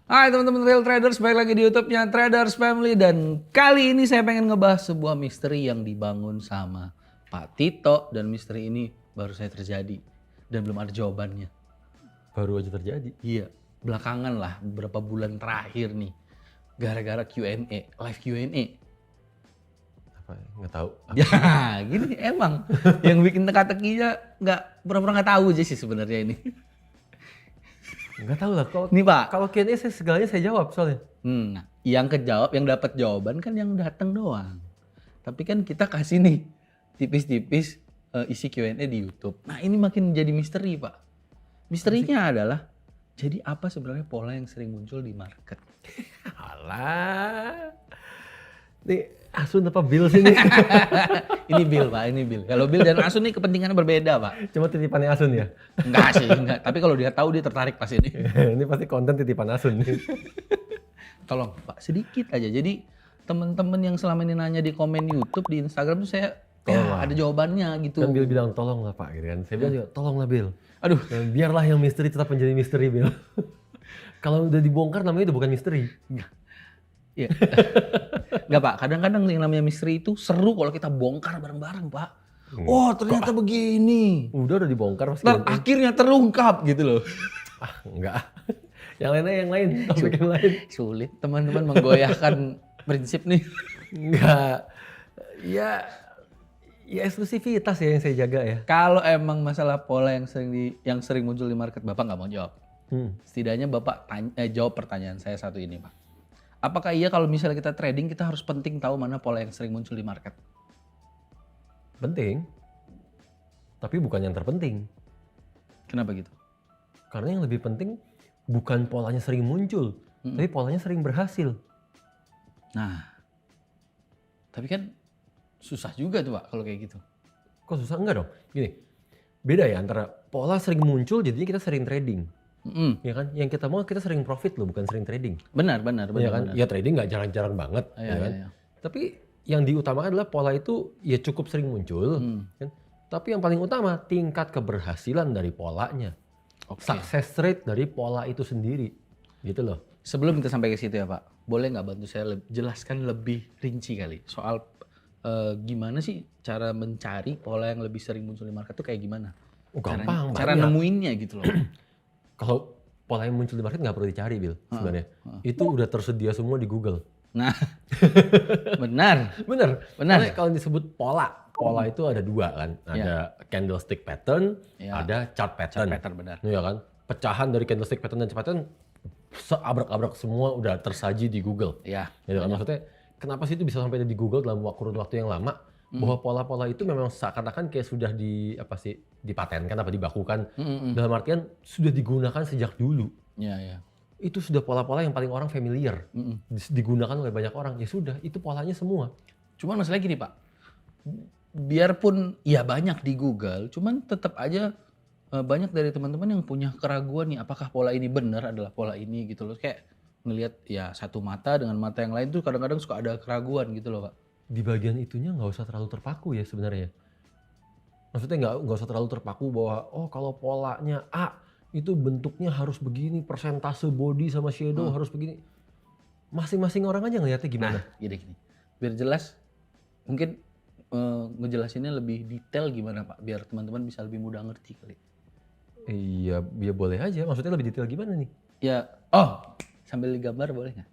Hai teman-teman real traders, balik lagi di YouTube-nya Traders Family dan kali ini saya pengen ngebahas sebuah misteri yang dibangun sama Pak Tito dan misteri ini baru saja terjadi dan belum ada jawabannya. Baru aja terjadi. Iya, belakangan lah beberapa bulan terakhir nih gara-gara Q&A, live Q&A. Apa ya? Nggak tahu. Ya, gini emang yang bikin teka-tekinya pura-pura nggak tahu aja sih sebenarnya ini. Nggak tahu lah. Nih Pak. Kalau Q&A segalanya saya jawab soalnya. Nah, yang kejawab, yang dapat jawaban kan yang datang doang. Tapi kan kita kasih nih tipis-tipis isi Q&A di YouTube. Nah, ini makin jadi misteri, Pak. Misterinya adalah jadi apa sebenarnya pola yang sering muncul di market? Alah. Nih Asun apa Bill sih nih? Ini Bill, Pak, ini Bill. Kalau Bill dan Asun nih kepentingannya berbeda, Pak. Cuma titipannya Asun ya? Enggak sih, enggak. Tapi kalau dia tahu dia tertarik pas ini. Ini pasti konten titipan Asun nih. Tolong, Pak, sedikit aja. Jadi teman-teman yang selama ini nanya di komen YouTube, di Instagram tuh saya ada jawabannya gitu. Kan Bill bilang tolonglah Pak, gitu kan. Saya bilang juga tolonglah Bill. Aduh, Dan biarlah yang misteri tetap menjadi misteri Bill. Kalau udah dibongkar namanya udah bukan misteri. iya. Enggak Pak, kadang-kadang yang namanya misteri itu seru kalau kita bongkar bareng-bareng Pak. Oh ternyata begini. Udah dibongkar pasti. Dan akhirnya terungkap gitu loh. Enggak. Yang lainnya yang lain, topik yang lain. Sulit teman-teman menggoyahkan prinsip nih. Enggak. Ya eksklusivitas ya yang saya jaga ya. Kalau emang masalah pola yang sering muncul di market Bapak nggak mau jawab. Setidaknya Bapak jawab pertanyaan saya satu ini Pak. Apakah iya kalau misalnya kita trading kita harus penting tahu mana pola yang sering muncul di market? Penting. Tapi bukan yang terpenting. Kenapa gitu? Karena yang lebih penting bukan polanya sering muncul, tapi polanya sering berhasil. Nah, tapi kan susah juga tuh Pak kalau kayak gitu. Kok susah? Enggak dong. Gini, beda ya antara pola sering muncul jadinya kita sering trading. Ya kan? Yang kita mau kita sering profit loh, bukan sering trading. Benar. Ya kan? Ya trading nggak jarang-jarang banget. Iya, ya kan? iya. Tapi yang diutamakan adalah pola itu ya cukup sering muncul. Kan? Tapi yang paling utama tingkat keberhasilan dari polanya. Oke. Success rate dari pola itu sendiri. Gitu loh. Sebelum kita sampai ke situ ya Pak, boleh nggak bantu saya jelaskan lebih rinci kali soal gimana sih cara mencari pola yang lebih sering muncul di market itu kayak gimana? Oh, gampang. Cara nemuinnya gitu loh. Kalau pola yang muncul di market nggak perlu dicari, Bill, sebenarnya. Itu udah tersedia semua di Google. Nah, benar. Karena kalau disebut pola itu ada dua kan. Ada candlestick pattern, ada chart pattern. Chart pattern, benar. Iya kan? Pecahan dari candlestick pattern dan chart pattern seabrak-abrak semua udah tersaji di Google. Iya. Gitu kan? Maksudnya kenapa sih itu bisa sampai di Google dalam kurun waktu yang lama? Bahwa pola-pola itu memang seakan-akan kayak sudah dipatenkan apa dibakukan. Dalam artian sudah digunakan sejak dulu. Iya. Itu sudah pola-pola yang paling orang familiar. Digunakan oleh banyak orang. Ya sudah, itu polanya semua. Cuman masalahnya gini Pak, biarpun ya banyak di Google, cuman tetap aja banyak dari teman-teman yang punya keraguan nih, apakah pola ini benar adalah pola ini gitu loh. Kayak ngelihat ya satu mata dengan mata yang lain tuh kadang-kadang suka ada keraguan gitu loh Pak. Di bagian itunya nggak usah terlalu terpaku ya sebenarnya. Maksudnya nggak usah terlalu terpaku bahwa oh kalau polanya A itu bentuknya harus begini, persentase body sama shadow harus begini. Masing-masing orang aja ngelihatnya gimana. Nah, gini. Biar jelas, mungkin ngejelasinnya lebih detail gimana Pak, biar teman-teman bisa lebih mudah ngerti kali. Iya, ya boleh aja. Maksudnya lebih detail gimana nih? Ya, sambil digambar boleh nggak?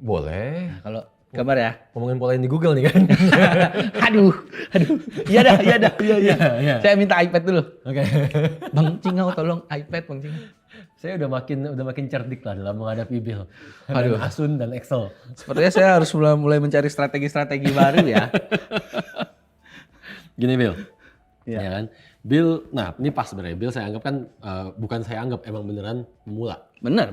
Boleh. Nah, kalau gambar ya. Ngomongin pola yang di Google nih kan. Aduh. Iya dah. Saya minta iPad dulu. Oke. Bang Cingau tolong iPad Bang Cingau. Saya udah makin cerdik lah dalam menghadapi Bill. Aduh, Asun dan Excel. Sepertinya saya harus mulai mencari strategi-strategi baru ya. Gini Bill. Iya. Ya kan? Bill, nah ini pas sebenarnya. Bill saya anggap kan, bukan saya anggap, emang beneran pemula. Benar.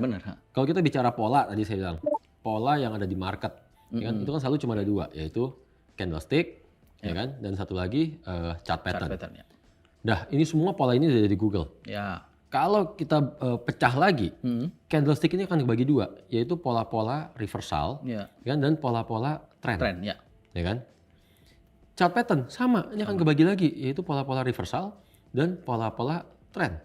Kalau kita bicara pola, tadi saya bilang, pola yang ada di market. Ya kan? Itu kan selalu cuma ada dua, yaitu candlestick, ya kan? Dan satu lagi chart pattern. Ya. Dah, ini semua pola ini ada di Google. Ya. Kalau kita pecah lagi, candlestick ini akan dibagi dua, yaitu pola-pola reversal, ya kan? Dan pola-pola trend. Ya kan? Chart pattern sama, ini akan kebagi lagi, yaitu pola-pola reversal dan pola-pola trend.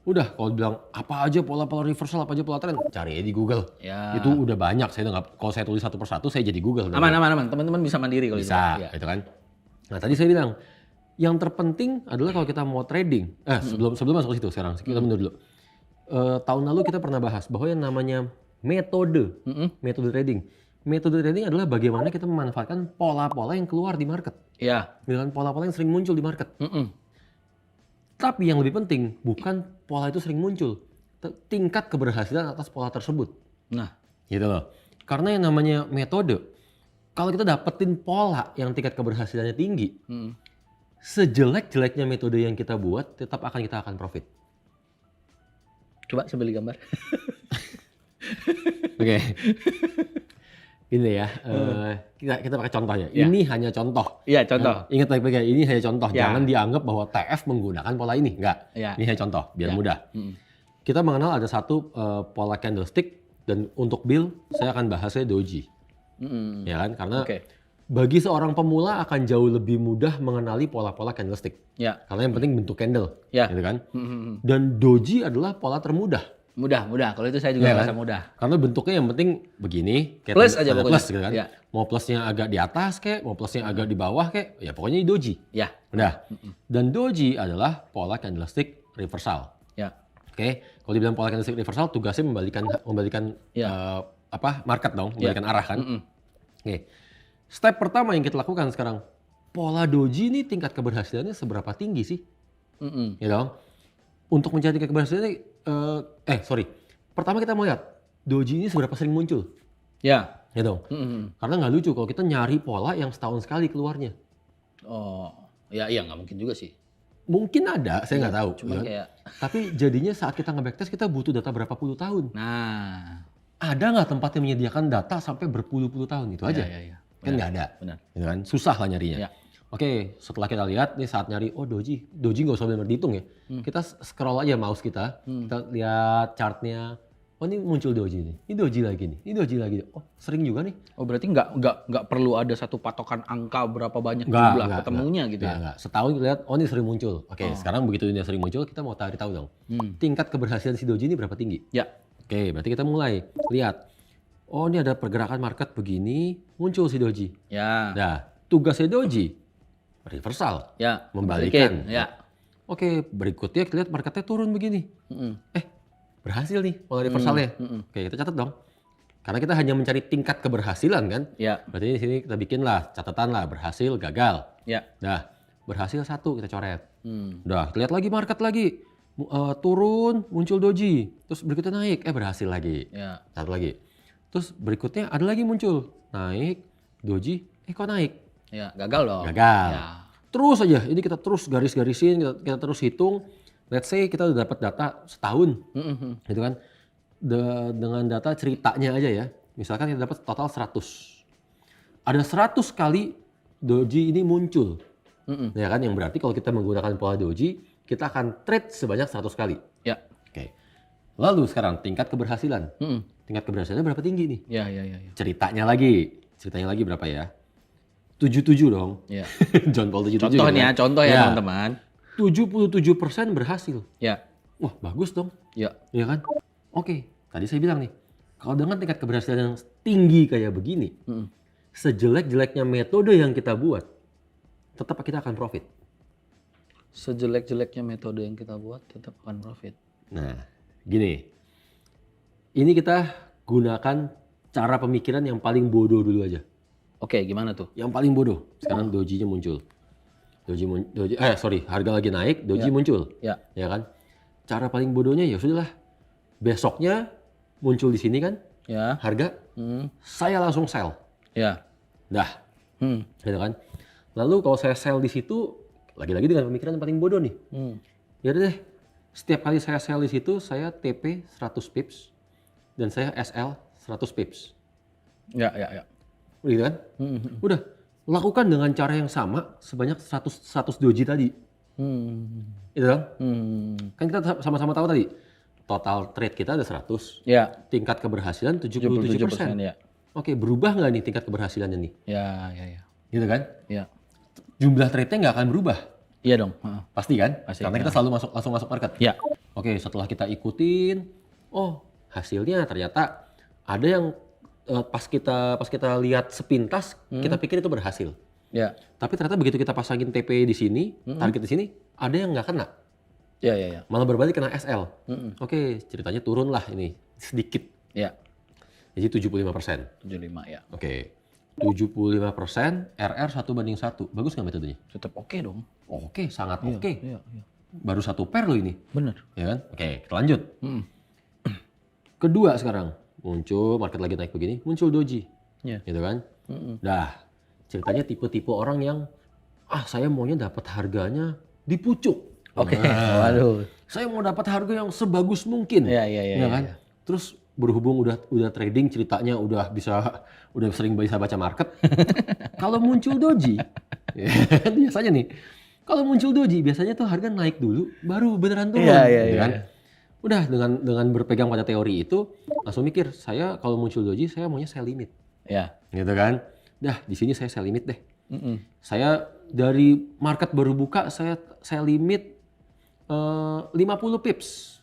Udah, kalau bilang apa aja pola-pola reversal, apa aja pola tren, cari aja di Google. Ya. Itu udah banyak. Saya nggak, kalau saya tulis satu persatu, saya jadi Google. Aman. Teman-teman bisa mandiri kalau Bisa, itu. Ya. gitu kan. Nah tadi saya bilang, yang terpenting adalah kalau kita mau trading. Sebelum masuk ke situ sekarang, kita mundur dulu. Tahun lalu kita pernah bahas bahwa yang namanya metode trading. Metode trading adalah bagaimana kita memanfaatkan pola-pola yang keluar di market. Ya. Dengan pola-pola yang sering muncul di market. Tapi yang lebih penting bukan pola itu sering muncul, tingkat keberhasilan atas pola tersebut. Nah, Gitu loh. Karena yang namanya metode, kalau kita dapetin pola yang tingkat keberhasilannya tinggi, sejelek-jeleknya metode yang kita buat, tetap kita akan profit. coba sambil gambar. Oke. Ini ya, kita pakai contohnya. Ya. Ini hanya contoh. Iya, contoh. Ingat baik-baik ya, ini hanya contoh. Ya. Jangan dianggap bahwa TF menggunakan pola ini. Enggak. Ya. Ini hanya contoh, biar Ya. mudah. Kita mengenal ada satu pola candlestick, dan untuk Bill, saya akan bahasnya doji. Ya kan? Karena Oke. bagi seorang pemula akan jauh lebih mudah mengenali pola-pola candlestick. Ya. Karena yang penting bentuk candle. Ya. Gitu kan? Dan doji adalah pola termudah. Mudah. Kalau itu saya juga Iya merasa kan? mudah. Karena bentuknya yang penting begini. Kayak Plus aja tanda pokoknya. plus gitu kan. Ya. Mau plusnya agak di atas kayak, mau plusnya agak di bawah kayak, ya pokoknya di doji. Ya. Udah. Dan doji adalah pola candlestick reversal. Ya. Oke, kalau dibilang pola candlestick reversal, tugasnya membalikan Ya. market dong, membalikan arah kan. Oke. Step pertama yang kita lakukan sekarang, pola doji ini tingkat keberhasilannya seberapa tinggi sih? Ya dong. Untuk mencari tingkat keberhasilannya, pertama kita mau lihat doji ini seberapa sering muncul. Ya. Ya dong. Karena nggak lucu kalau kita nyari pola yang setahun sekali keluarnya. Oh, ya iya nggak mungkin juga sih. Mungkin ada, saya nggak tahu. Cuma ya. kayak, Tapi jadinya saat kita nge-backtest kita butuh data berapa puluh tahun. nah, Ada nggak tempat yang menyediakan data sampai berpuluh-puluh tahun? Itu aja. Ya. Kan nggak ada. Benar. Gitu kan? Susah lah nyarinya. Ya. Oke, setelah kita lihat nih saat nyari, oh doji nggak usah benar dihitung ya. Kita scroll aja mouse kita, kita lihat chartnya. Oh ini muncul doji nih, ini doji lagi nih, ini doji lagi. Oh sering juga nih. Oh berarti nggak perlu ada satu patokan angka berapa banyak jumlah ketemunya gitu ya? Nggak. Setahun kita lihat, oh ini sering muncul. Oke, sekarang begitu ini sering muncul, kita mau tahu dong. Tingkat keberhasilan si doji ini berapa tinggi? Ya. Oke, berarti kita mulai lihat. Oh ini ada pergerakan market begini, muncul si doji. Ya. Nah, tugasnya doji reversal, Ya. membalikan. Ya. Oke, berikutnya kita lihat marketnya turun begini. Berhasil nih pola reversalnya. Oke, kita catat dong. Karena kita hanya mencari tingkat keberhasilan kan. Ya. Berarti di sini kita bikin lah catatan lah, berhasil, gagal. Ya. Nah, berhasil 1 kita coret. Udah, kita lihat lagi market lagi. Turun, muncul doji. Terus berikutnya naik, berhasil lagi. Ya. Satu lagi. Terus berikutnya ada lagi muncul. Naik, doji, kok naik? Ya. Gagal dong. Gagal. Ya. Terus aja, ini kita terus garis-garisin, kita terus hitung. Let's say kita udah dapat data setahun, gitu kan. Dengan data ceritanya aja ya. Misalkan kita dapat total 100. Ada 100 kali doji ini muncul. Ya kan, yang berarti kalau kita menggunakan pola doji, kita akan trade sebanyak 100 kali. Ya. Oke. Lalu sekarang tingkat keberhasilan. Tingkat keberhasilannya berapa tinggi nih? Ya. Ceritanya lagi berapa ya? 77 dong. Ya. John Paul 77. Contoh nih ya, kan? contoh ya teman-teman. 77% berhasil. Ya. Wah, bagus dong. Ya. Iya kan? Oke, tadi saya bilang nih, kalau dengan tingkat keberhasilan yang tinggi kayak begini, sejelek-jeleknya metode yang kita buat, tetap kita akan profit. Sejelek-jeleknya metode yang kita buat tetap akan profit. Nah, gini. Ini kita gunakan cara pemikiran yang paling bodoh dulu aja. Oke, gimana tuh? Yang paling bodoh. Sekarang dojinya muncul. Harga lagi naik, doji muncul. Ya. Ya kan? Cara paling bodohnya ya sudahlah. Besoknya muncul di sini kan? Ya. Harga. Saya langsung sell. Ya. Dah. Gitu kan? Lalu kalau saya sell di situ, lagi-lagi dengan pemikiran yang paling bodoh nih. Ya udah deh. Setiap kali saya sell di situ, saya TP 100 pips dan saya SL 100 pips. Ya. Gitu kan? Udah, lakukan dengan cara yang sama sebanyak 100 doji tadi. Itu kan? Kan kita sama-sama tahu tadi, total trade kita ada 100. Ya. Tingkat keberhasilan 77%. Ya. Oke, berubah nggak nih tingkat keberhasilannya nih? Ya. Gitu kan? Ya. Jumlah trade-nya nggak akan berubah. Iya dong. Pasti kan? Pasti, Karena kita selalu langsung masuk market. Ya. Oke, setelah kita ikutin, oh hasilnya ternyata ada yang pas kita lihat sepintas, kita pikir itu berhasil. Ya. Tapi ternyata begitu kita pasangin TP di sini, target di sini, ada yang nggak kena. Ya. Malah berbalik kena SL. Oke, ceritanya turun lah ini sedikit. Ya. Jadi 75%. 75 ya. Oke. 75% RR 1:1. Bagus nggak metodenya? Tetap oke dong. Oke, sangat oke. Iya. Baru 1 pair loh ini. Bener. Ya kan? Oke, kita lanjut. Kedua sekarang. Muncul, market lagi naik begini, muncul doji. Iya. Gitu kan? Dah, ceritanya tipe-tipe orang yang, saya maunya dapat harganya di pucuk. Oke. Nah, Waduh. saya mau dapat harga yang sebagus mungkin. Iya. Ya kan? Terus berhubung udah trading, ceritanya udah sering bisa baca market. Kalau muncul doji, biasanya nih, kalau muncul doji biasanya tuh harga naik dulu, baru beneran turun. Gitu kan? Udah dengan berpegang pada teori itu, langsung mikir, saya kalau muncul doji, saya maunya sell limit. Ya. Gitu kan? Dah, di sini saya sell limit deh. Saya dari market baru buka, saya sell limit 50 pips.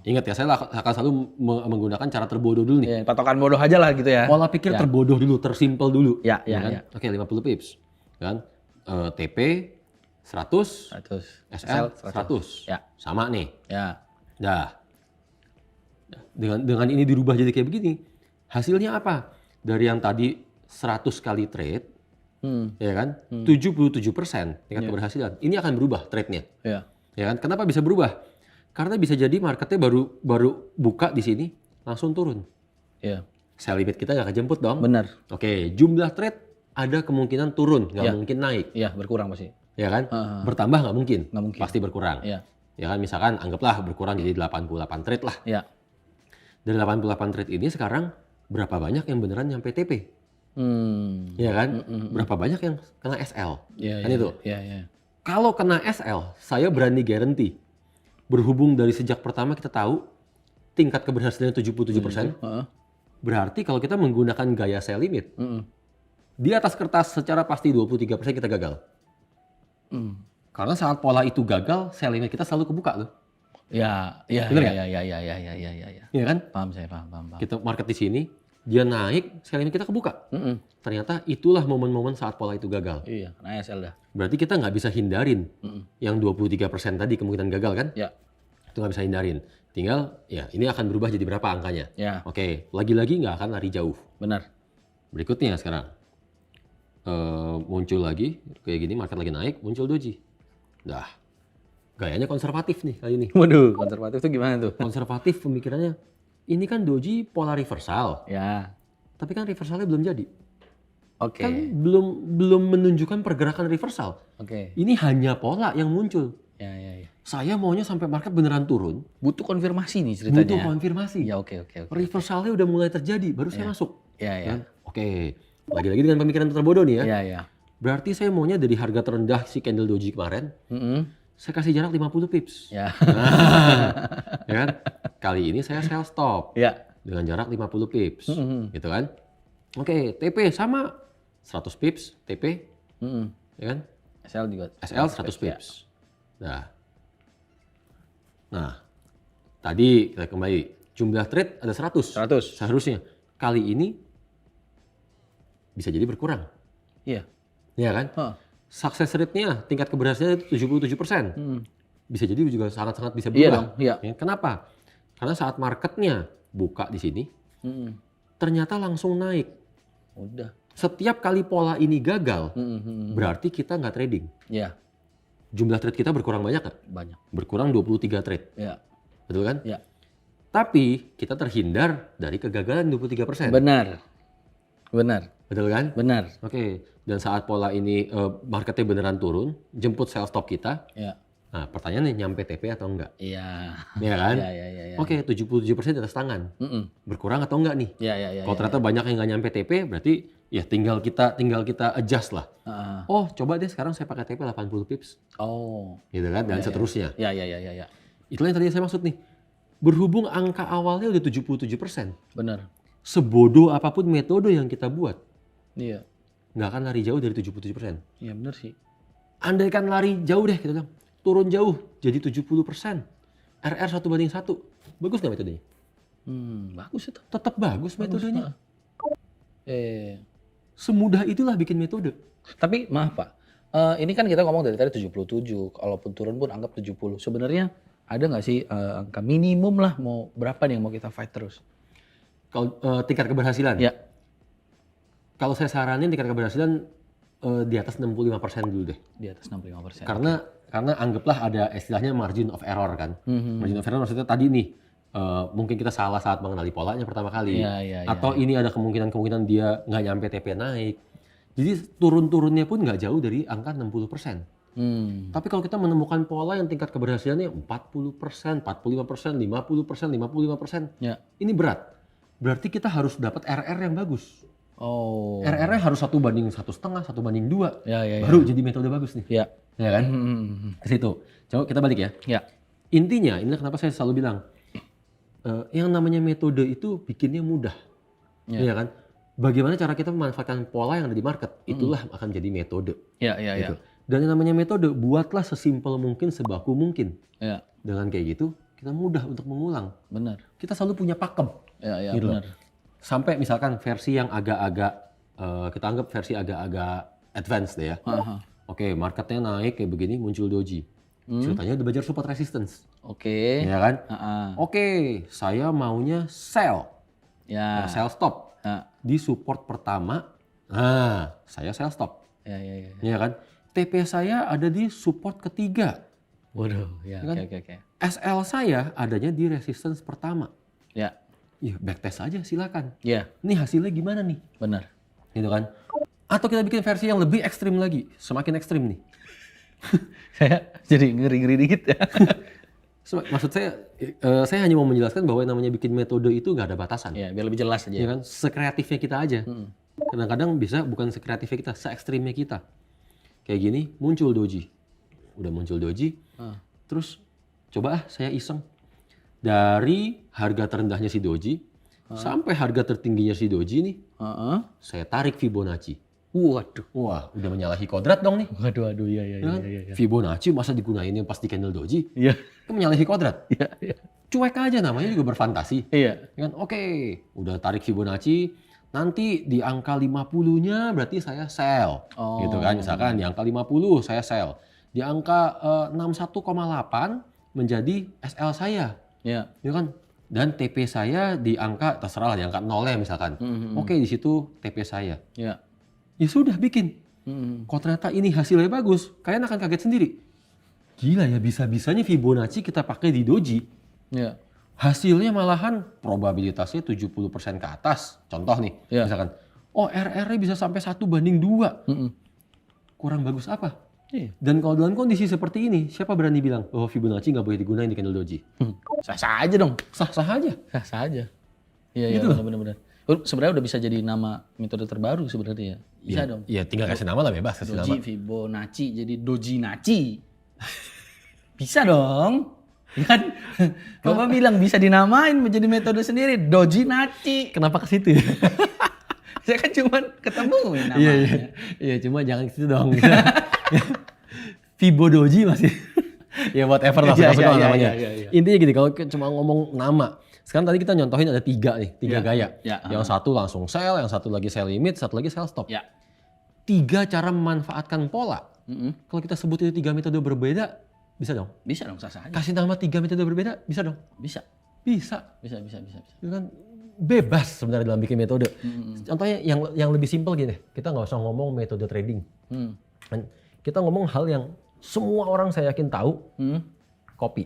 Ingat ya, saya akan selalu menggunakan cara terbodoh dulu nih. Ya, patokan bodoh aja lah gitu ya. Pola pikir terbodoh dulu, tersimpel dulu. Ya. Oke, 50 pips. Kan? TP 100, 100. SL 100. Ya. Sama nih. Ya. Dah. Dengan ini dirubah jadi kayak begini. Hasilnya apa? Dari yang tadi 100 kali trade, ya kan? 77% tingkat keberhasilan. Ini akan berubah trade-nya. Ya. Ya kan? Kenapa bisa berubah? Karena bisa jadi marketnya baru buka di sini langsung turun. Ya. Sell limit kita nggak kejemput dong. Benar. Oke, jumlah trade ada kemungkinan turun, nggak mungkin naik. Iya, berkurang pasti. Ya kan? Bertambah nggak mungkin. Nggak mungkin. Pasti berkurang. Iya. Ya kan, misalkan anggaplah berkurang jadi 88 trade lah. Iya. Dari 88 trade ini sekarang berapa banyak yang beneran nyampe TP? Ya kan? Berapa banyak yang kena SL? Iya. Kan itu. Iya. Kalau kena SL, saya berani guarantee. Berhubung dari sejak pertama kita tahu tingkat keberhasilannya 77%. Berarti kalau kita menggunakan gaya sell limit, di atas kertas secara pasti 23% kita gagal. Karena saat pola itu gagal, sell limit kita selalu kebuka loh. Iya. Bener nggak? Iya. Iya kan? Paham saya, paham. Kita market di sini, dia naik, sell limit kita kebuka. Ternyata itulah momen-momen saat pola itu gagal. Iya, kena SL dah. Berarti kita nggak bisa hindarin yang 23% tadi kemungkinan gagal kan? Ya. Itu nggak bisa hindarin. Tinggal ya ini akan berubah jadi berapa angkanya. Ya. Oke, lagi-lagi nggak akan lari jauh. Benar. Berikutnya sekarang. Muncul lagi, kayak gini market lagi naik, muncul doji. Dah, gayanya konservatif nih kali ini. Waduh, konservatif itu gimana tuh? Konservatif pemikirannya, ini kan doji pola reversal. Ya. Tapi kan reversalnya belum jadi. Oke. Kan belum menunjukkan pergerakan reversal. Oke. Ini hanya pola yang muncul. Ya. Saya maunya sampai market beneran turun. Butuh konfirmasi nih ceritanya. Butuh konfirmasi. Ya, oke. Reversalnya udah mulai terjadi, baru saya masuk. Ya. Kan? Oke, lagi-lagi dengan pemikiran terbodoh nih ya. Ya. Berarti saya maunya dari harga terendah si candle doji kemarin, saya kasih jarak 50 pips. Ya. Ya kan? Kali ini saya sell stop. Ya. Dengan jarak 50 pips. Gitu kan? Oke, TP sama 100 pips, TP. Ya kan? SL juga. SL 100 pips. Nah, tadi kita kembali. Jumlah trade ada 100. 100. Seharusnya. Kali ini bisa jadi berkurang. Iya. Iya kan? Success rate-nya, tingkat keberhasilannya 77%. Bisa jadi juga sangat-sangat bisa berubah. Iya dong, iya. Ya, kenapa? Karena saat marketnya buka di sini, ternyata langsung naik. Udah. Setiap kali pola ini gagal, berarti kita nggak trading. Iya. Jumlah trade kita berkurang banyak nggak? Banyak. Berkurang 23 trade. Iya. Betul kan? Iya. Tapi kita terhindar dari kegagalan 23%. Benar. Betul kan? Benar. Oke. Dan saat pola ini marketnya beneran turun, jemput sell stop kita. Iya. Nah, pertanyaannya nyampe TP atau enggak? Iya. Iya kan? Iya. Oke, 77% di atas tangan. Berkurang atau enggak nih? Iya. Kalau ternyata banyak yang nggak nyampe TP, berarti ya tinggal kita adjust lah. Oh, coba deh sekarang saya pakai TP 80 pips. Oh. Gitu kan? Dan seterusnya. Iya. Itulah yang tadi saya maksud nih. Berhubung angka awalnya udah 77%. Benar. Sebodoh apapun metode yang kita buat, Iya. nggak akan lari jauh dari 77%. Iya benar sih. Andaikan lari jauh deh, kita bilang. Turun jauh jadi 70%. RR 1:1. Bagus nggak metodenya? Bagus itu. Tetap bagus metodenya. Semudah Semudah itulah bikin metode. Tapi maaf Pak, ini kan kita ngomong dari tadi 77, kalaupun turun pun anggap 70. Sebenarnya ada nggak sih angka minimum lah mau berapa nih yang mau kita fight terus? Kalau tingkat keberhasilan? Ya. Kalau saya saranin tingkat keberhasilan di atas 65% dulu deh. Di atas 65%. Karena anggaplah ada istilahnya margin of error kan. Margin of error maksudnya tadi nih, mungkin kita salah saat mengenali polanya pertama kali. Atau ini ada kemungkinan dia nggak nyampe TP naik. Jadi turun-turunnya pun nggak jauh dari angka 60%. Tapi kalau kita menemukan pola yang tingkat keberhasilannya 40%, 45%, 50%, 55%. Ya. Ini berat. Berarti kita harus dapat RR yang bagus. Oh. RR-nya harus 1:1,5, 1:2. Ya. Baru jadi metode bagus nih. Ya. Ya kan? Ke situ. Coba kita balik ya. Ya. Intinya, ini kenapa saya selalu bilang, yang namanya metode itu bikinnya mudah. Iya kan? Bagaimana cara kita memanfaatkan pola yang ada di market, itulah akan jadi metode. Ya. Gitu. Dan yang namanya metode, buatlah sesimpel mungkin, sebaku mungkin. Ya. Dengan kayak gitu, kita mudah untuk mengulang. Benar. Kita selalu punya pakem. Ya, Gitu loh. benar. Sampai misalkan versi yang agak-agak, kita anggap versi agak-agak advance deh ya. Oke, marketnya naik kayak begini, muncul doji. Ceritanya udah belajar support resistance. Oke. Ya kan? Oke. Saya maunya sell. Ya. Sell stop. Di support pertama, saya sell stop. Ya. Ya kan? TP saya ada di support ketiga. Waduh, ya. Kan? Oke. SL saya adanya di resistance pertama. Ya. Ya, backtest aja silakan. Ya, Ini hasilnya gimana nih? benar. Gitu kan? Atau kita bikin versi yang lebih ekstrim lagi. Semakin ekstrim nih. Saya jadi ngeri-ngeri dikit ya. Maksud saya hanya mau menjelaskan bahwa yang namanya bikin metode itu nggak ada batasan. Ya, biar lebih jelas aja. Ya kan? Sekreatifnya kita aja. Kadang-kadang bisa bukan sekreatifnya kita, se-ekstrimnya kita. Kayak gini, muncul doji. Udah muncul doji, terus coba saya iseng. Dari harga terendahnya si doji, sampai harga tertingginya si doji nih, saya tarik Fibonacci. Waduh. Wah, udah menyalahi kodrat dong nih. Waduh, iya. Kan? Fibonacci masa digunain yang pas di candle doji? Iya. Kan menyalahi kodrat. Iya. Cuek aja, namanya juga berfantasi. Iya. Kan? Oke, udah tarik Fibonacci, nanti di angka 50-nya berarti saya sell. Gitu kan, misalkan di angka 50 saya sell. Di angka 61,8 menjadi SL saya. Iya. Ya kan? Dan TP saya di angka, terserah lah di angka 0 ya misalkan. Oke, di situ TP saya. Iya. Ya sudah bikin. Kalau ternyata ini hasilnya bagus, kalian akan kaget sendiri. Gila ya, bisa-bisanya Fibonacci kita pakai di doji. Iya. Hasilnya malahan probabilitasnya 70% ke atas. Contoh nih, misalkan, RR-nya bisa sampai 1:2. Kurang bagus apa? Iya. Dan kalau dalam kondisi seperti ini, siapa berani bilang bahwa Fibonacci nggak boleh digunakan di candle doji? Sah-sah aja dong. Sah-sah aja. Sah-sah aja. Iya, Gitu loh. benar-benar. Sebenarnya udah bisa jadi nama metode terbaru sebenarnya ya. Bisa dong. Iya, tinggal kasih nama lah, bebas kasih nama. Doji Fibonacci jadi Dojinaci. Bisa dong. Ya kan? Bapak bilang bisa dinamain menjadi metode sendiri Dojinaci. Kenapa ke situ ya? Saya kan cuma ketemu namanya. Iya, cuma jangan ke situ dong. Fibo doji masih. Ya whatever lah, suka-suka namanya. Intinya gini, kalau cuma ngomong nama. Sekarang tadi kita nyontohin ada 3 nih, 3 gaya. Yang satu langsung sell, yang satu lagi sell limit, satu lagi sell stop. 3 cara memanfaatkan pola. Kalau kita sebut itu 3 metode berbeda, bisa dong? Bisa dong, sah-sah aja. Kasih nama 3 metode berbeda, bisa dong? Bisa. Bisa. Itu kan bebas sebenarnya dalam bikin metode. Contohnya yang lebih simpel gini, kita nggak usah ngomong metode trading. Kita ngomong hal yang semua orang saya yakin tahu, kopi.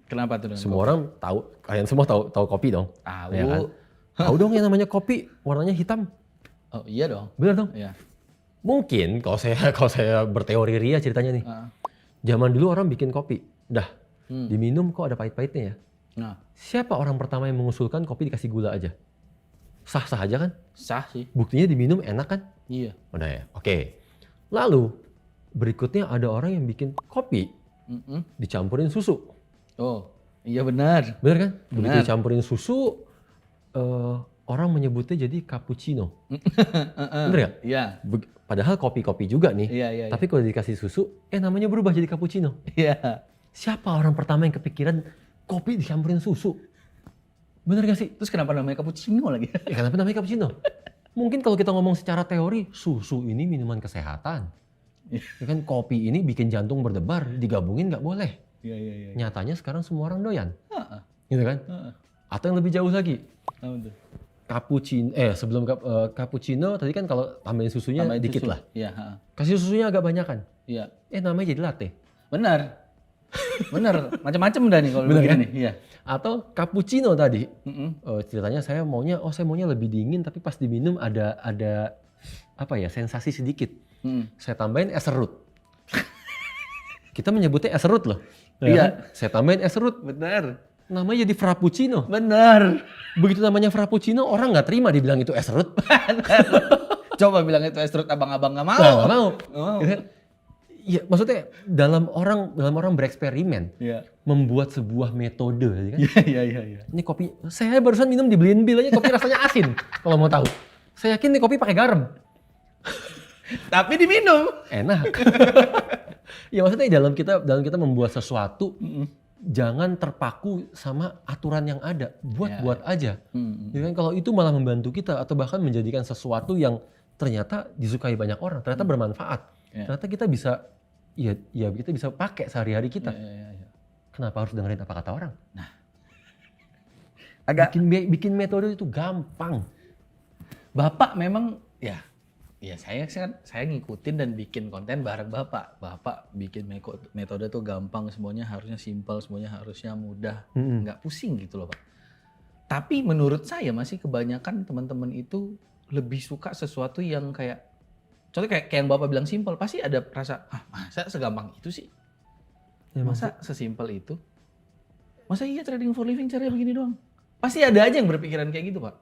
Kenapa tuh? Semua orang tahu, kalian semua tahu kopi dong. Tahu. Ya kan? Tahu dong yang namanya kopi, warnanya hitam. Oh iya dong. Benar dong. Iya. Mungkin kalau saya berteori ria ceritanya nih. Zaman dulu orang bikin kopi, diminum kok ada pahit-pahitnya ya. Nah, siapa orang pertama yang mengusulkan kopi dikasih gula aja? Sah-sah aja kan? Sah sih. Buktinya diminum enak kan? Iya. Udah ya, oke. Lalu berikutnya ada orang yang bikin kopi dicampurin susu. Oh, iya benar. Bener kan? Benar. Begitu dicampurin susu, orang menyebutnya jadi cappuccino. Bener gak? Iya. Padahal kopi-kopi juga nih. Iya. Tapi kalau dikasih susu, namanya berubah jadi cappuccino. Iya. Siapa orang pertama yang kepikiran kopi dicampurin susu? Bener gak sih? Terus kenapa namanya cappuccino lagi? Ya kenapa namanya cappuccino? Mungkin kalau kita ngomong secara teori, susu ini minuman kesehatan. Ya kan kopi ini bikin jantung berdebar, digabungin nggak boleh. Iya. Nyatanya sekarang semua orang doyan. Heeh. Gitu kan? Heeh. Atau yang lebih jauh lagi, Apa tuh? cappuccino, sebelum cappuccino tadi kan kalau tambahin susunya Tambahin dikit susu. lah. Iya, heeh. Kasih susunya agak banyakan. Iya. Namanya jadi latte. Benar. Benar, macam-macam dah nih kalau Bener begini kan? nih. Iya. Atau cappuccino tadi, Mm-mm. ceritanya saya maunya lebih dingin tapi pas diminum ada apa ya, sensasi sedikit. Mm. Saya tambahin es serut. Kita menyebutnya es serut loh. Ya Iya. kan? Saya tambahin es serut, Benar. namanya jadi frappuccino. Benar. Begitu namanya frappuccino, orang nggak terima dibilang itu es serut. Coba bilang itu es serut abang-abang nggak mau. Nah, nggak mau. Nggak mau. Ya kan? Iya, maksudnya dalam orang bereksperimen, Iya. membuat sebuah metode, ya kan? Iya. Ini kopi, saya barusan minum dibeliin bil aja kopi rasanya asin. Kalau mau tahu, saya yakin nih kopi pakai garam. Tapi diminum. Enak. Ya maksudnya dalam kita membuat sesuatu, jangan terpaku sama aturan yang ada. Buat aja. Ya kan, kalau itu malah membantu kita atau bahkan menjadikan sesuatu yang ternyata disukai banyak orang, ternyata bermanfaat. Ya. Ternyata kita bisa, ya kita bisa pakai sehari-hari kita. Iya. Kenapa harus dengerin apa kata orang? Agak Bikin metode itu gampang. Bapak memang ya saya ngikutin dan bikin konten bareng Bapak. Bapak bikin metode tuh gampang, semuanya harusnya simpel, semuanya harusnya mudah, nggak pusing gitu loh Pak. Tapi menurut saya masih kebanyakan teman-teman itu lebih suka sesuatu yang kayak, contohnya kayak yang Bapak bilang simpel, pasti ada rasa, masa segampang itu sih? Ya, Masa sesimpel itu? Masa iya trading for living caranya begini doang? Pasti ada aja yang berpikiran kayak gitu Pak.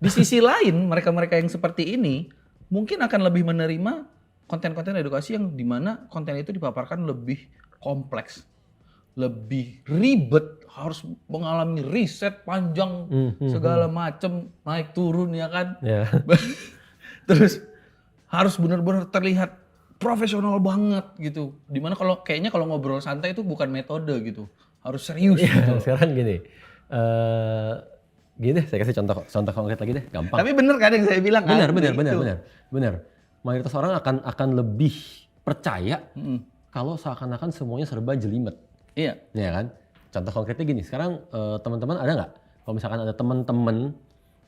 Di sisi lain, mereka-mereka yang seperti ini mungkin akan lebih menerima konten-konten edukasi yang dimana konten itu dipaparkan lebih kompleks, lebih ribet, harus mengalami riset panjang, segala macem, naik turun ya kan. Ya. Terus harus benar-benar terlihat profesional banget gitu. Dimana kayaknya kalau ngobrol santai itu bukan metode gitu, harus serius gitu. Sekarang gini, gini deh, saya kasih contoh konkret lagi deh, gampang. Tapi bener kan yang saya bilang kan? Benar. Mayoritas orang akan lebih percaya kalau seakan-akan semuanya serba jelimet. Iya. Ya kan? Contoh konkretnya gini, sekarang teman-teman ada nggak? Kalau misalkan ada teman-teman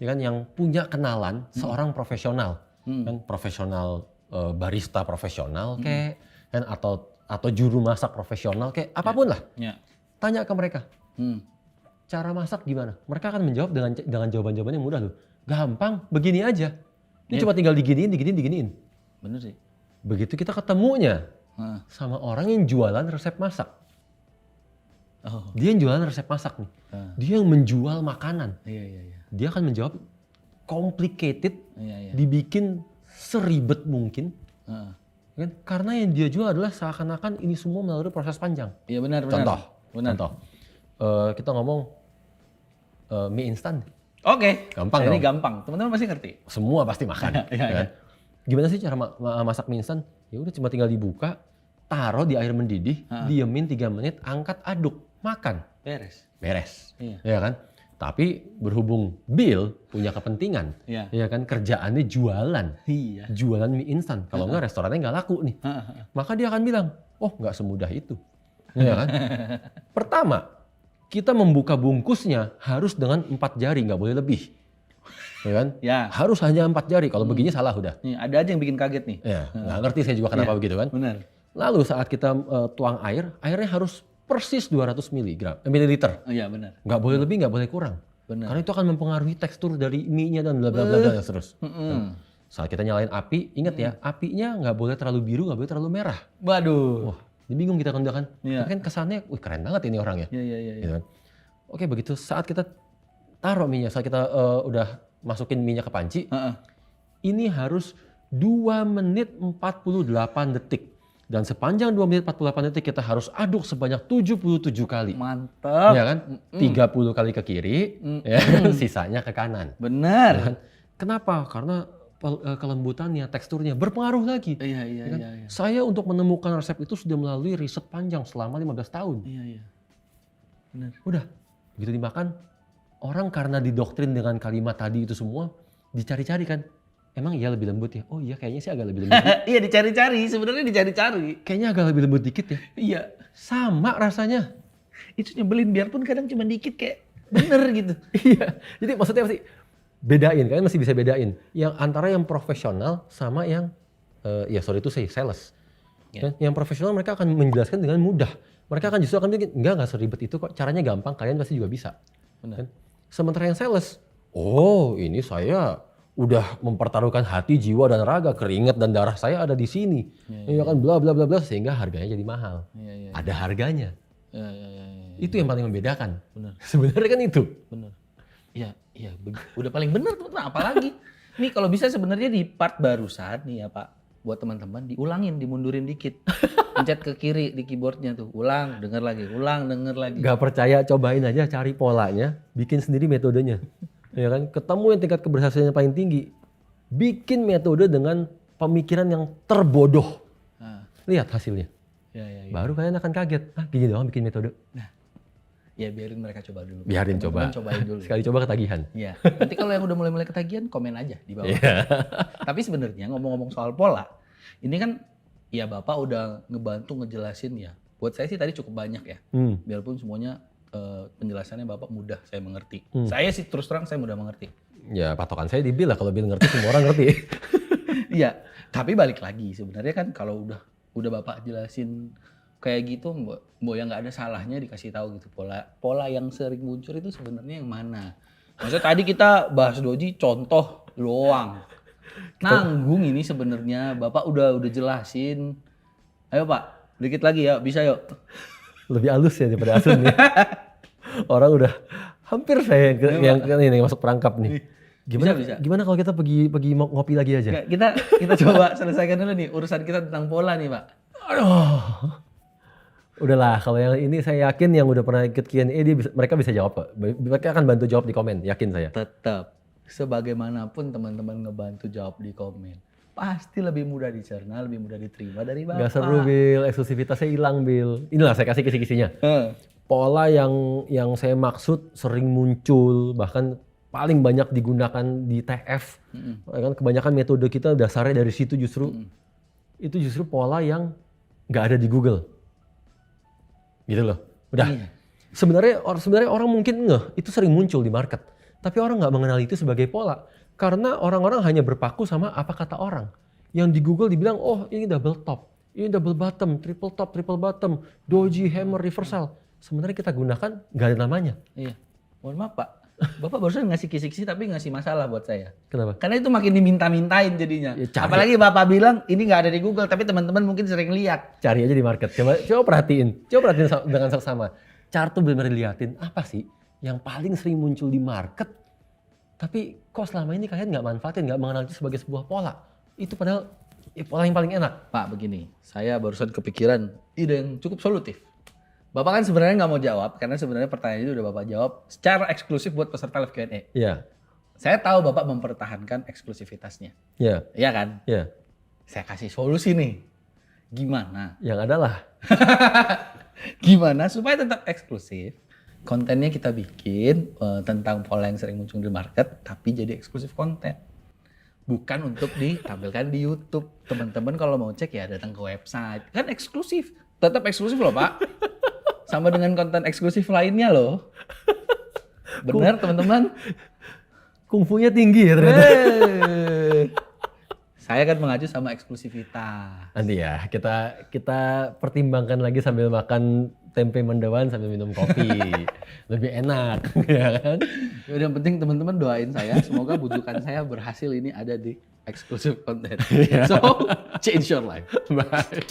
ya kan yang punya kenalan seorang profesional, kan profesional barista profesional kayak kan atau juru masak profesional kayak apapun lah. Ya. Tanya ke mereka. Cara masak gimana? Mereka akan menjawab dengan jawaban-jawaban yang mudah loh. Gampang, begini aja. Ini cuma tinggal diginiin. Bener sih. Begitu kita ketemunya sama orang yang jualan resep masak. Oh. Dia yang jualan resep masak nih. Dia yang menjual makanan. Iya. Dia akan menjawab complicated, Iya. dibikin seribet mungkin. Heeh. Kan? Karena yang dia jual adalah seakan-akan ini semua melalui proses panjang. Iya benar. Contoh. Kita ngomong mie instan. Oke. Gampang Ini dong. gampang. Teman-teman pasti ngerti. Semua pasti makan. Iya. Kan? Gimana sih cara masak mie instan? Ya udah cuma tinggal dibuka, taruh di air mendidih, diemin 3 menit, angkat, aduk, makan. Beres. Iya. Ya kan? Tapi berhubung Bill punya kepentingan, Iya. ya kan kerjaannya jualan. Iya. Jualan mie instan. Kalau enggak restorannya nggak laku nih. Maka dia akan bilang, oh nggak semudah itu. Ya kan? Pertama, kita membuka bungkusnya harus dengan 4 jari, nggak boleh lebih. Ya kan? Ya. Harus hanya 4 jari. Kalau begini salah udah. Nih, ada aja yang bikin kaget nih. Ya, nggak ngerti saya juga kenapa begitu kan. Benar. Lalu saat kita tuang airnya harus persis 200 mililiter. Oh iya benar. Nggak boleh lebih, nggak boleh kurang. Benar. Karena itu akan mempengaruhi tekstur dari mie-nya dan bla bla bla bla terus. Saat kita nyalain api, ingat ya, apinya nggak boleh terlalu biru, nggak boleh terlalu merah. Waduh. Wah, bingung kita kan udah kan. Iya. Tapi kan kesannya, wih keren banget ini orang ya. Iya. Gitu kan. Oke, begitu saat kita taruh mie-nya, saat kita udah masukin mie-nya ke panci, ini harus 2 menit 48 detik. Dan sepanjang 2 menit 48 detik kita harus aduk sebanyak 77 kali. Mantap. Ya kan? 30 kali ke kiri, ya, sisanya ke kanan. Benar. Ya kan? Kenapa? Karena kelembutannya, teksturnya berpengaruh lagi. Iya, Ya kan? iya. Saya untuk menemukan resep itu sudah melalui riset panjang selama 15 tahun. Iya. Benar. Udah, begitu dimakan, orang karena didoktrin dengan kalimat tadi itu semua, dicari-cari kan. Emang iya lebih lembut ya? Oh iya kayaknya sih agak lebih lembut. Iya dicari-cari, sebenarnya dicari-cari. Kayaknya agak lebih lembut dikit ya. Iya. Sama rasanya. Itu nyebelin biarpun kadang cuma dikit kayak bener gitu. Iya, jadi maksudnya apa sih? Bedain, kalian masih bisa bedain. Yang antara yang profesional sama yang, sales. Ya. Dan yang profesional mereka akan menjelaskan dengan mudah. Mereka akan justru akan bikin, enggak seribet itu kok, caranya gampang, kalian pasti juga bisa. Benar. Kan? Sementara yang sales, oh ini saya udah mempertaruhkan hati, jiwa dan raga, keringat dan darah saya ada di sini. Ya kan bla bla bla bla sehingga harganya jadi mahal. Iya. Ada harganya. Iya. Itu yang paling membedakan. Benar. Sebenarnya kan itu. Benar. Iya. Udah paling benar teman-teman, apalagi. Nih kalau bisa sebenarnya di part barusan nih ya Pak, buat teman-teman diulangin, dimundurin dikit. Pencet ke kiri di keyboardnya tuh, ulang, denger lagi. Gak percaya, cobain aja, cari polanya, bikin sendiri metodenya. Ya kan, ketemu yang tingkat keberhasilannya paling tinggi, bikin metode dengan pemikiran yang terbodoh. Nah, Lihat hasilnya. iya. Baru kalian akan kaget, gini doang bikin metode. Nah, ya biarin mereka coba dulu. Biarin Teman-teman coba. cobain dulu. Sekali coba ketagihan. Iya. Nanti kalau yang udah mulai ketagihan, komen aja di bawah. Tapi sebenarnya ngomong-ngomong soal pola, ini kan ya Bapak udah ngebantu ngejelasin ya. Buat saya sih tadi cukup banyak ya. Biarpun semuanya penjelasannya Bapak mudah saya mengerti. Saya sih terus terang saya mudah mengerti. Ya patokan saya di Bill lah, kalau Bill ngerti semua orang ngerti. Iya, tapi balik lagi sebenarnya kan kalau udah Bapak jelasin kayak gitu, Mbak yang nggak ada salahnya dikasih tahu gitu pola yang sering muncul itu sebenarnya yang mana. Maksudnya tadi kita bahas doji contoh doang. Nanggung ini sebenarnya Bapak udah jelasin. Ayo Pak, dikit lagi ya, bisa yuk. Lebih halus ya daripada Asun nih. Orang udah hampir saya yang ini masuk perangkap nih. Bisa. Gimana kalau kita pergi ngopi lagi aja? Nggak, kita coba selesaikan dulu nih urusan kita tentang pola nih Pak. Aduh. Udahlah, kalau yang ini saya yakin yang udah pernah ikut Q&A mereka bisa jawab kok. Mereka akan bantu jawab di komen, yakin saya. Tetap, sebagaimanapun teman-teman ngebantu jawab di komen, pasti lebih mudah dicerna, lebih mudah diterima dari Bapak. Gak seru Bill, eksklusivitasnya hilang Bill. Inilah saya kasih kisi-kisinya. Pola yang saya maksud sering muncul, bahkan paling banyak digunakan di TF. Kan kebanyakan metode kita dasarnya dari situ justru. Itu justru pola yang nggak ada di Google. Gitu loh. Udah. Iya. Sebenarnya orang mungkin itu sering muncul di market. Tapi orang nggak mengenal itu sebagai pola. Karena orang-orang hanya berpaku sama apa kata orang. Yang di Google dibilang, oh ini double top, ini double bottom, triple top, triple bottom, doji, hammer, reversal. Sebenarnya kita gunakan nggak ada namanya. Iya. Mohon maaf Pak, Bapak barusan ngasih kisi-kisi tapi ngasih masalah buat saya. Kenapa? Karena itu makin diminta-mintain jadinya. Ya, cari. Apalagi Bapak bilang ini nggak ada di Google, tapi teman-teman mungkin sering lihat. Cari aja di market. Coba perhatiin dengan seksama. Chart tuh benar-benar diliatin apa sih yang paling sering muncul di market. Tapi kok selama ini kalian nggak manfaatin, nggak mengenal itu sebagai sebuah pola. Itu padahal pola yang paling enak. Pak begini, saya barusan kepikiran ide yang cukup solutif. Bapak kan sebenarnya nggak mau jawab, karena sebenarnya pertanyaan itu udah Bapak jawab secara eksklusif buat peserta live Q&A. Iya. Saya tahu Bapak mempertahankan eksklusivitasnya. Iya. Iya kan? Iya. Saya kasih solusi nih. Gimana? Yang adalah Gimana supaya tetap eksklusif? Kontennya kita bikin tentang pola yang sering muncul di market, tapi jadi eksklusif konten. Bukan untuk ditampilkan di YouTube. Teman-teman kalau mau cek ya datang ke website. Kan eksklusif. Tetap eksklusif loh Pak. Sama dengan konten eksklusif lainnya loh. Benar teman-teman? kungfunya tinggi ya ternyata. Saya kan mengacu sama eksklusivitas. Nanti ya kita pertimbangkan lagi sambil makan tempe mendoan sambil minum kopi. Lebih enak, ya kan? Yang penting teman-teman doain saya, semoga bujukan saya berhasil ini ada di eksklusif konten. So, change your life. Bye.